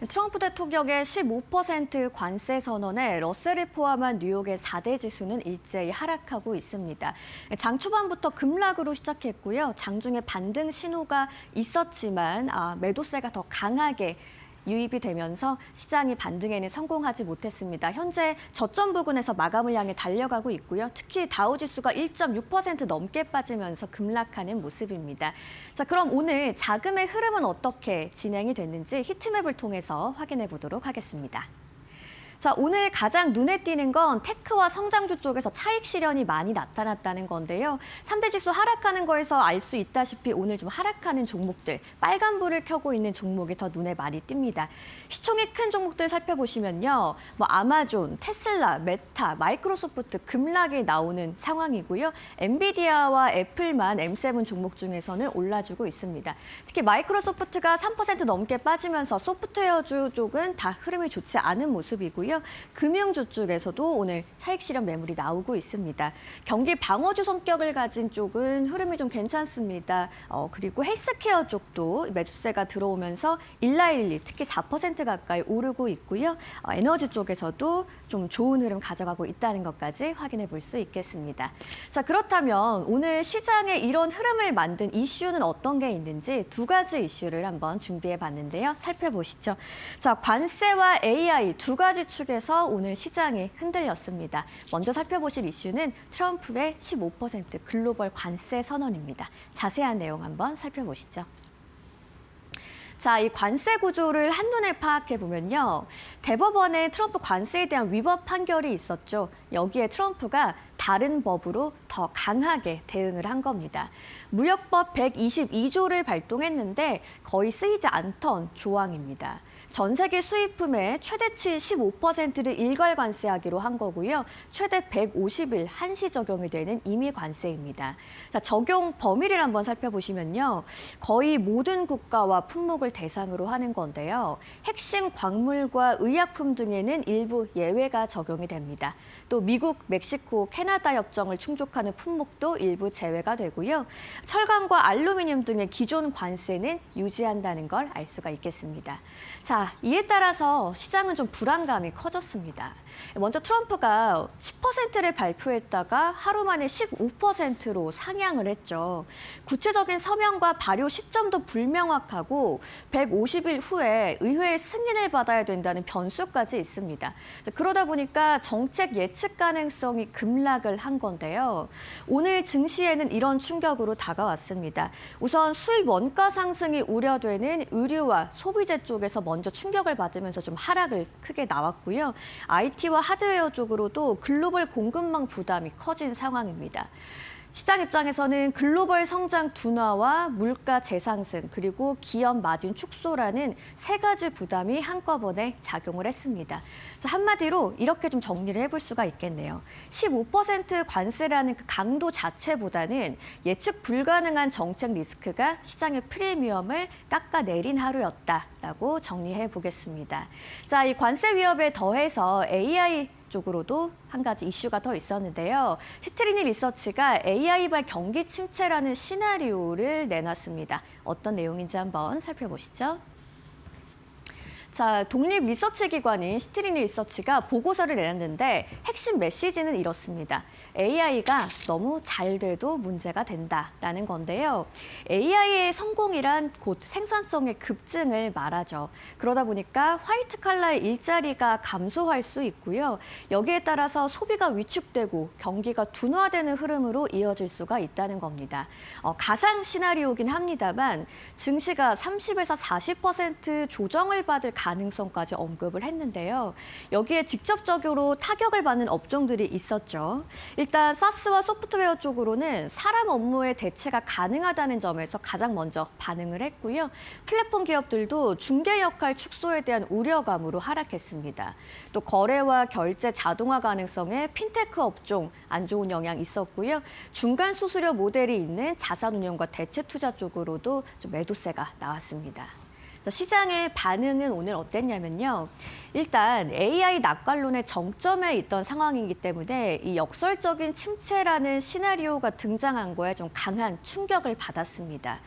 트럼프 대통령의 15% 관세 선언에 러셀을 포함한 뉴욕의 4대 지수는 일제히 하락하고 있습니다. 장 초반부터 급락으로 시작했고요. 장중에 반등 신호가 있었지만 매도세가 더 강하게 유입이 되면서 시장이 반등에는 성공하지 못했습니다. 현재 저점 부근에서 마감을 향해 달려가고 있고요. 특히 다우지수가 1.6% 넘게 빠지면서 급락하는 모습입니다. 자, 그럼 오늘 자금의 흐름은 어떻게 진행이 됐는지 히트맵을 통해서 확인해 보도록 하겠습니다. 자, 오늘 가장 눈에 띄는 건 테크와 성장주 쪽에서 차익 실현이 많이 나타났다는 건데요. 3대 지수 하락하는 거에서 알 수 있다시피 오늘 좀 하락하는 종목들, 빨간불을 켜고 있는 종목이 더 눈에 많이 띕니다. 시총이 큰 종목들 살펴보시면요. 아마존, 테슬라, 메타, 마이크로소프트 급락이 나오는 상황이고요. 엔비디아와 애플만 M7 종목 중에서는 올라주고 있습니다. 특히 마이크로소프트가 3% 넘게 빠지면서 소프트웨어주 쪽은 다 흐름이 좋지 않은 모습이고요. 금융주 쪽에서도 오늘 차익 실현 매물이 나오고 있습니다. 경기 방어주 성격을 가진 쪽은 흐름이 좀 괜찮습니다. 그리고 헬스케어 쪽도 매수세가 들어오면서 일라일리 특히 4% 가까이 오르고 있고요. 에너지 쪽에서도 좀 좋은 흐름 가져가고 있다는 것까지 확인해 볼 수 있겠습니다. 자, 그렇다면 오늘 시장에 이런 흐름을 만든 이슈는 어떤 게 있는지 두 가지 이슈를 한번 준비해 봤는데요. 살펴보시죠. 자, 관세와 AI 두 가지 축에서 오늘 시장이 흔들렸습니다. 먼저 살펴보실 이슈는 트럼프의 15% 글로벌 관세 선언입니다. 자세한 내용 한번 살펴보시죠. 자, 이 관세 구조를 한눈에 파악해 보면요. 대법원에 트럼프 관세에 대한 위법 판결이 있었죠. 여기에 트럼프가 다른 법으로 더 강하게 대응을 한 겁니다. 무역법 122조를 발동했는데 거의 쓰이지 않던 조항입니다. 전 세계 수입품의 최대치 15%를 일괄 관세하기로 한 거고요. 최대 150일 한시 적용이 되는 임의 관세입니다. 자, 적용 범위를 한번 살펴보시면요. 거의 모든 국가와 품목을 대상으로 하는 건데요. 핵심 광물과 의약품 등에는 일부 예외가 적용이 됩니다. 또 미국, 멕시코, 캐나다 협정을 충족하는 품목도 일부 제외가 되고요. 철강과 알루미늄 등의 기존 관세는 유지한다는 걸 알 수가 있겠습니다. 자, 이에 따라서 시장은 좀 불안감이 커졌습니다. 먼저 트럼프가 10%를 발표했다가 하루 만에 15%로 상향을 했죠. 구체적인 서명과 발효 시점도 불명확하고 150일 후에 의회의 승인을 받아야 된다는 변수까지 있습니다. 그러다 보니까 정책 예측 가능성이 급락을 한 건데요. 오늘 증시에는 이런 충격으로 다가왔습니다. 우선 수입 원가 상승이 우려되는 의류와 소비재 쪽에서 먼저 충격을 받으면서 좀 하락을 크게 나왔고요. IT와 하드웨어 쪽으로도 글로벌 공급망 부담이 커진 상황입니다. 시장 입장에서는 글로벌 성장 둔화와 물가 재상승 그리고 기업 마진 축소라는 세 가지 부담이 한꺼번에 작용을 했습니다. 자, 한마디로 이렇게 좀 정리를 해볼 수가 있겠네요. 15% 관세라는 그 강도 자체보다는 예측 불가능한 정책 리스크가 시장의 프리미엄을 깎아내린 하루였다라고 정리해 보겠습니다. 자, 이 관세 위협에 더해서 AI 쪽으로도 한 가지 이슈가 더 있었는데요. 시트리니 리서치가 AI발 경기 침체라는 시나리오를 내놨습니다. 어떤 내용인지 한번 살펴보시죠. 자, 독립 리서치 기관인 시트리니 리서치가 보고서를 내놨는데 핵심 메시지는 이렇습니다. AI가 너무 잘 돼도 문제가 된다라는 건데요. AI의 성공이란 곧 생산성의 급증을 말하죠. 그러다 보니까 화이트 칼라의 일자리가 감소할 수 있고요. 여기에 따라서 소비가 위축되고 경기가 둔화되는 흐름으로 이어질 수가 있다는 겁니다. 가상 시나리오긴 합니다만 증시가 30에서 40% 조정을 받을 가능성까지 언급을 했는데요. 여기에 직접적으로 타격을 받는 업종들이 있었죠. 일단 사스와 소프트웨어 쪽으로는 사람 업무의 대체가 가능하다는 점에서 가장 먼저 반응을 했고요. 플랫폼 기업들도 중개 역할 축소에 대한 우려감으로 하락했습니다. 또 거래와 결제 자동화 가능성에 핀테크 업종 안 좋은 영향 있었고요. 중간 수수료 모델이 있는 자산운용과 대체 투자 쪽으로도 좀 매도세가 나왔습니다. 시장의 반응은 오늘 어땠냐면요. 일단 AI 낙관론의 정점에 있던 상황이기 때문에 이 역설적인 침체라는 시나리오가 등장한 거에 좀 강한 충격을 받았습니다.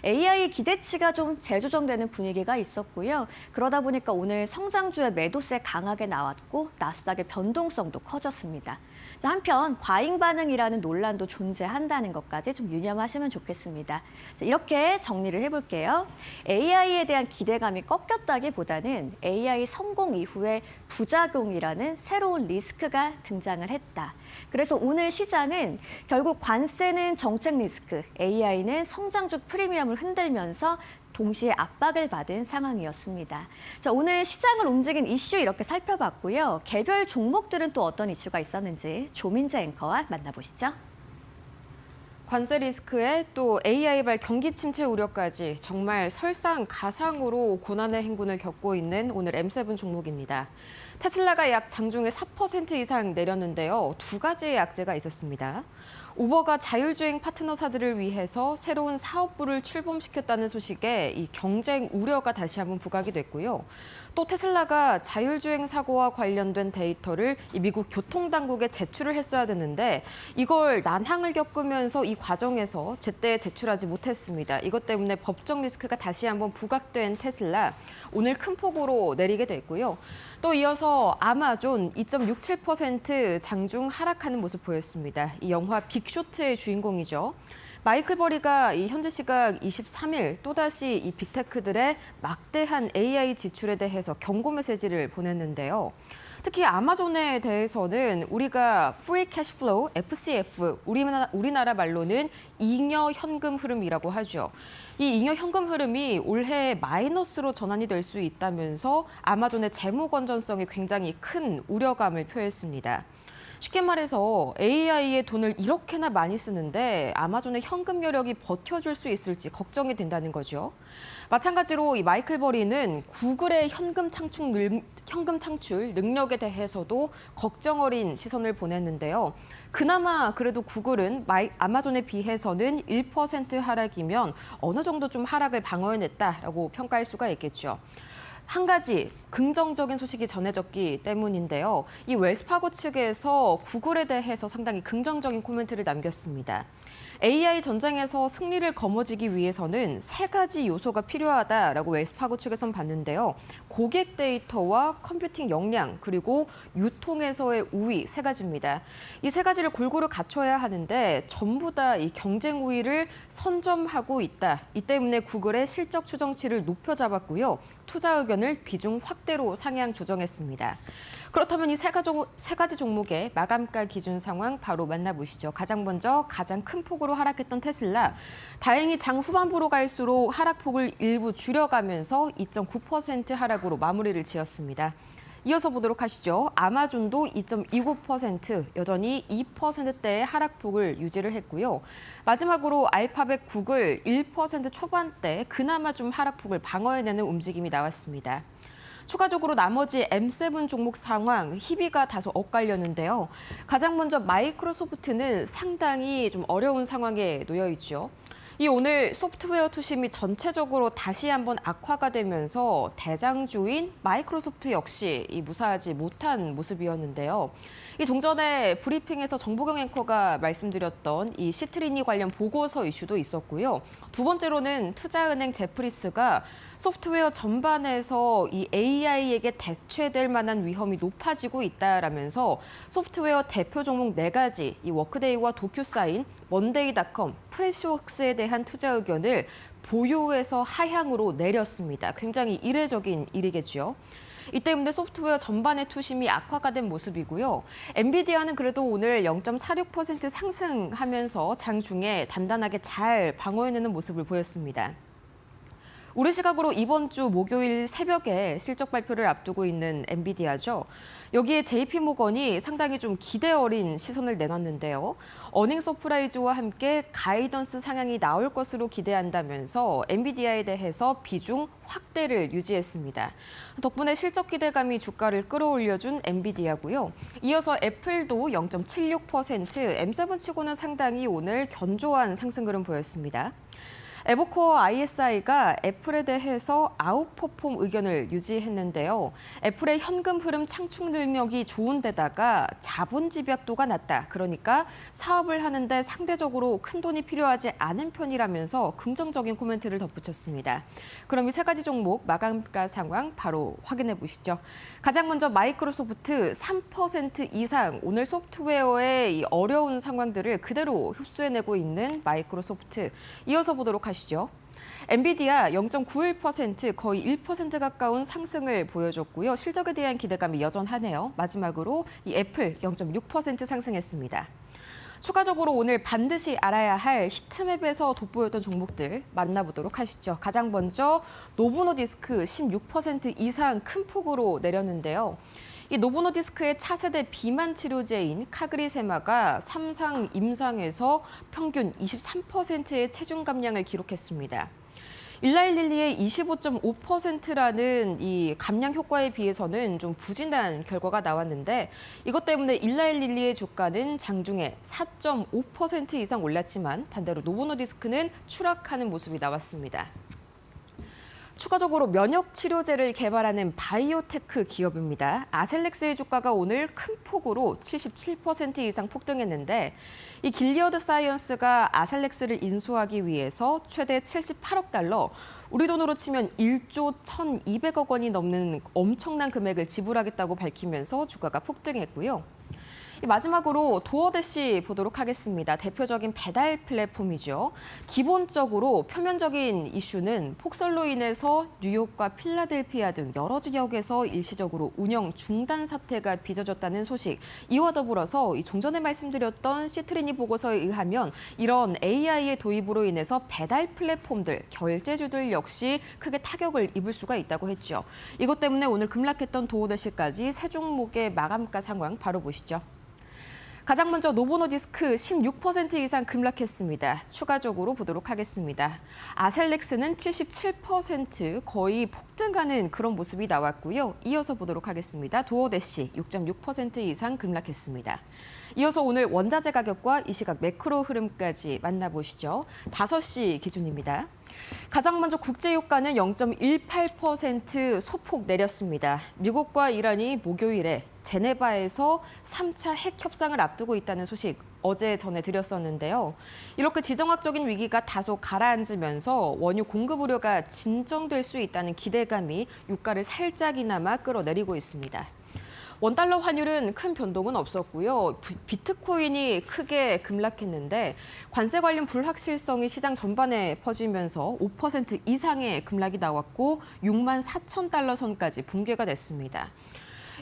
AI 기대치가 좀 재조정되는 분위기가 있었고요. 그러다 보니까 오늘 성장주의 매도세 강하게 나왔고 나스닥의 변동성도 커졌습니다. 한편 과잉 반응이라는 논란도 존재한다는 것까지 좀 유념하시면 좋겠습니다. 이렇게 정리를 해볼게요. AI에 대한 기대감이 꺾였다기보다는 AI 성공 이후에 부작용이라는 새로운 리스크가 등장을 했다. 그래서 오늘 시장은 결국 관세는 정책 리스크, AI는 성장주 프리미엄을 흔들면서 동시에 압박을 받은 상황이었습니다. 오늘 시장을 움직인 이슈 이렇게 살펴봤고요. 개별 종목들은 또 어떤 이슈가 있었는지 조민재 앵커와 만나보시죠. 관세 리스크에 또 AI발 경기 침체 우려까지 정말 설상가상으로 고난의 행군을 겪고 있는 오늘 M7 종목입니다. 테슬라가 약 장중에 4% 이상 내렸는데요. 두 가지의 악재가 있었습니다. 우버가 자율주행 파트너사들을 위해서 새로운 사업부를 출범시켰다는 소식에 이 경쟁 우려가 다시 한번 부각이 됐고요. 또 테슬라가 자율주행 사고와 관련된 데이터를 이 미국 교통당국에 제출을 했어야 됐는데 이걸 난항을 겪으면서 이 과정에서 제때 제출하지 못했습니다. 이것 때문에 법적 리스크가 다시 한번 부각된 테슬라, 오늘 큰 폭으로 내리게 됐고요. 또 이어서 아마존 2.67% 장중 하락하는 모습 보였습니다. 이 영화 빅쇼트의 주인공이죠. 마이클 버리가 이 현지 시각 23일 또다시 이 빅테크들의 막대한 AI 지출에 대해서 경고 메시지를 보냈는데요. 특히 아마존에 대해서는 우리가 Free Cash Flow, FCF, 우리나라 말로는 잉여 현금 흐름이라고 하죠. 이 잉여 현금 흐름이 올해 마이너스로 전환이 될 수 있다면서 아마존의 재무 건전성에 굉장히 큰 우려감을 표했습니다. 쉽게 말해서 AI에 돈을 이렇게나 많이 쓰는데 아마존의 현금 여력이 버텨줄 수 있을지 걱정이 된다는 거죠. 마찬가지로 이 마이클 버리는 구글의 현금 창출 능력에 대해서도 걱정 어린 시선을 보냈는데요. 그나마 그래도 구글은 아마존에 비해서는 1% 하락이면 어느 정도 좀 하락을 방어해냈다라고 평가할 수가 있겠죠. 한 가지 긍정적인 소식이 전해졌기 때문인데요. 이 웰스파고 측에서 구글에 대해서 상당히 긍정적인 코멘트를 남겼습니다. AI 전쟁에서 승리를 거머쥐기 위해서는 세 가지 요소가 필요하다라고 웰스파고 측에선 봤는데요. 고객 데이터와 컴퓨팅 역량 그리고 유통에서의 우위 세 가지입니다. 이 세 가지를 골고루 갖춰야 하는데 전부 다 이 경쟁 우위를 선점하고 있다. 이 때문에 구글의 실적 추정치를 높여 잡았고요. 투자 의견을 비중 확대로 상향 조정했습니다. 그렇다면 이 세 가지 종목의 마감가 기준 상황 바로 만나보시죠. 가장 먼저 가장 큰 폭으로 하락했던 테슬라. 다행히 장 후반부로 갈수록 하락폭을 일부 줄여가면서 2.9% 하락으로 마무리를 지었습니다. 이어서 보도록 하시죠. 아마존도 2.29%, 여전히 2%대의 하락폭을 유지를 했고요. 마지막으로 알파벳 구글 1% 초반대 그나마 좀 하락폭을 방어해내는 움직임이 나왔습니다. 추가적으로 나머지 M7 종목 상황, 희비가 다소 엇갈렸는데요. 가장 먼저 마이크로소프트는 상당히 좀 어려운 상황에 놓여 있죠. 이 오늘 소프트웨어 투심이 전체적으로 다시 한번 악화가 되면서 대장주인 마이크로소프트 역시 무사하지 못한 모습이었는데요. 이 종전에 브리핑에서 정보경 앵커가 말씀드렸던 이 시트리니 관련 보고서 이슈도 있었고요. 두 번째로는 투자은행 제프리스가 소프트웨어 전반에서 이 AI에게 대체될 만한 위험이 높아지고 있다라면서 소프트웨어 대표 종목 4가지, 이 워크데이와 도큐사인, 먼데이닷컴, 프레시웍스에 대한 투자 의견을 보유에서 하향으로 내렸습니다. 굉장히 이례적인 일이겠죠. 이 때문에 소프트웨어 전반의 투심이 악화가 된 모습이고요. 엔비디아는 그래도 오늘 0.46% 상승하면서 장중에 단단하게 잘 방어해내는 모습을 보였습니다. 우리 시각으로 이번 주 목요일 새벽에 실적 발표를 앞두고 있는 엔비디아죠. 여기에 JP모건이 상당히 좀 기대 어린 시선을 내놨는데요. 어닝 서프라이즈와 함께 가이던스 상향이 나올 것으로 기대한다면서 엔비디아에 대해서 비중 확대를 유지했습니다. 덕분에 실적 기대감이 주가를 끌어올려준 엔비디아고요. 이어서 애플도 0.76%, M7치고는 상당히 오늘 견조한 상승 흐름 보였습니다. 에버코어 ISI가 애플에 대해서 아웃퍼폼 의견을 유지했는데요. 애플의 현금 흐름 창출 능력이 좋은 데다가 자본 집약도가 낮다. 그러니까 사업을 하는데 상대적으로 큰 돈이 필요하지 않은 편이라면서 긍정적인 코멘트를 덧붙였습니다. 그럼 이 세 가지 종목 마감가 상황 바로 확인해 보시죠. 가장 먼저 마이크로소프트 3% 이상 오늘 소프트웨어의 이 어려운 상황들을 그대로 흡수해내고 있는 마이크로소프트. 이어서 보도록 하시죠. 엔비디아 0.91% 거의 1% 가까운 상승을 보여줬고요. 실적에 대한 기대감이 여전하네요. 마지막으로 이 애플 0.6% 상승했습니다. 추가적으로 오늘 반드시 알아야 할 히트맵에서 돋보였던 종목들 만나보도록 하시죠. 가장 먼저 노보노디스크 16% 이상 큰 폭으로 내렸는데요. 이 노보노디스크의 차세대 비만 치료제인 카그리세마가 3상 임상에서 평균 23%의 체중 감량을 기록했습니다. 일라이릴리의 25.5%라는 이 감량 효과에 비해서는 좀 부진한 결과가 나왔는데 이것 때문에 일라이릴리의 주가는 장중에 4.5% 이상 올랐지만 반대로 노보노디스크는 추락하는 모습이 나왔습니다. 추가적으로 면역 치료제를 개발하는 바이오테크 기업입니다. 아셀렉스의 주가가 오늘 큰 폭으로 77% 이상 폭등했는데 이 길리어드 사이언스가 아셀렉스를 인수하기 위해서 최대 78억 달러, 우리 돈으로 치면 1조 1,200억 원이 넘는 엄청난 금액을 지불하겠다고 밝히면서 주가가 폭등했고요. 마지막으로 도어대시 보도록 하겠습니다. 대표적인 배달 플랫폼이죠. 기본적으로 표면적인 이슈는 폭설로 인해서 뉴욕과 필라델피아 등 여러 지역에서 일시적으로 운영 중단 사태가 빚어졌다는 소식. 이와 더불어서 좀 전에 말씀드렸던 시트리니 보고서에 의하면 이런 AI의 도입으로 인해서 배달 플랫폼들, 결제주들 역시 크게 타격을 입을 수가 있다고 했죠. 이것 때문에 오늘 급락했던 도어대시까지 세 종목의 마감가 상황 바로 보시죠. 가장 먼저 노보노디스크 16% 이상 급락했습니다. 추가적으로 보도록 하겠습니다. 아셀렉스는 77% 거의 폭등하는 그런 모습이 나왔고요. 이어서 보도록 하겠습니다. 도어대시 6.6% 이상 급락했습니다. 이어서 오늘 원자재 가격과 이 시각 매크로 흐름까지 만나보시죠. 5시 기준입니다. 가장 먼저 국제유가는 0.18% 소폭 내렸습니다. 미국과 이란이 목요일에 제네바에서 3차 핵 협상을 앞두고 있다는 소식 어제 전해드렸었는데요. 이렇게 지정학적인 위기가 다소 가라앉으면서 원유 공급 우려가 진정될 수 있다는 기대감이 유가를 살짝이나마 끌어내리고 있습니다. 원달러 환율은 큰 변동은 없었고요. 비트코인이 크게 급락했는데 관세 관련 불확실성이 시장 전반에 퍼지면서 5% 이상의 급락이 나왔고 6만 4천 달러 선까지 붕괴가 됐습니다.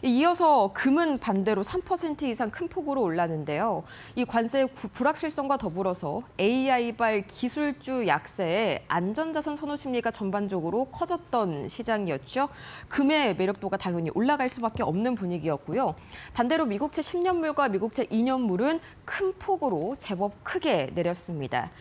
이어서 금은 반대로 3% 이상 큰 폭으로 올랐는데요. 이 관세의 불확실성과 더불어서 AI발 기술주 약세에 안전자산 선호 심리가 전반적으로 커졌던 시장이었죠. 금의 매력도가 당연히 올라갈 수밖에 없는 분위기였고요. 반대로 미국채 10년물과 미국채 2년물은 큰 폭으로 제법 크게 내렸습니다.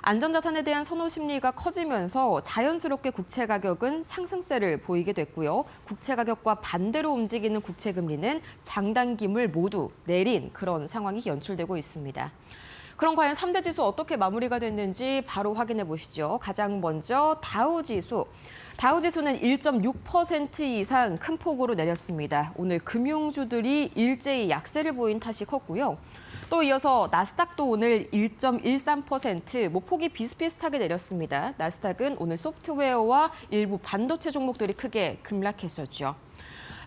안전자산에 대한 선호 심리가 커지면서 자연스럽게 국채 가격은 상승세를 보이게 됐고요. 국채 가격과 반대로 움직이는 국채 금리는 장단기물 모두 내린 그런 상황이 연출되고 있습니다. 그럼 과연 3대 지수 어떻게 마무리가 됐는지 바로 확인해 보시죠. 가장 먼저 다우지수. 다우지수는 1.6% 이상 큰 폭으로 내렸습니다. 오늘 금융주들이 일제히 약세를 보인 탓이 컸고요. 또 이어서 나스닥도 오늘 1.13%, 폭이 비슷비슷하게 내렸습니다. 나스닥은 오늘 소프트웨어와 일부 반도체 종목들이 크게 급락했었죠.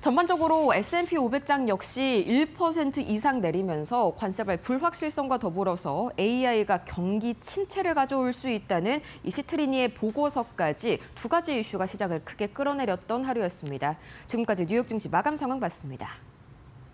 전반적으로 S&P 500장 역시 1% 이상 내리면서 관세발 불확실성과 더불어서 AI가 경기 침체를 가져올 수 있다는 이 시트리니의 보고서까지 두 가지 이슈가 시장을 크게 끌어내렸던 하루였습니다. 지금까지 뉴욕 증시 마감 상황 봤습니다.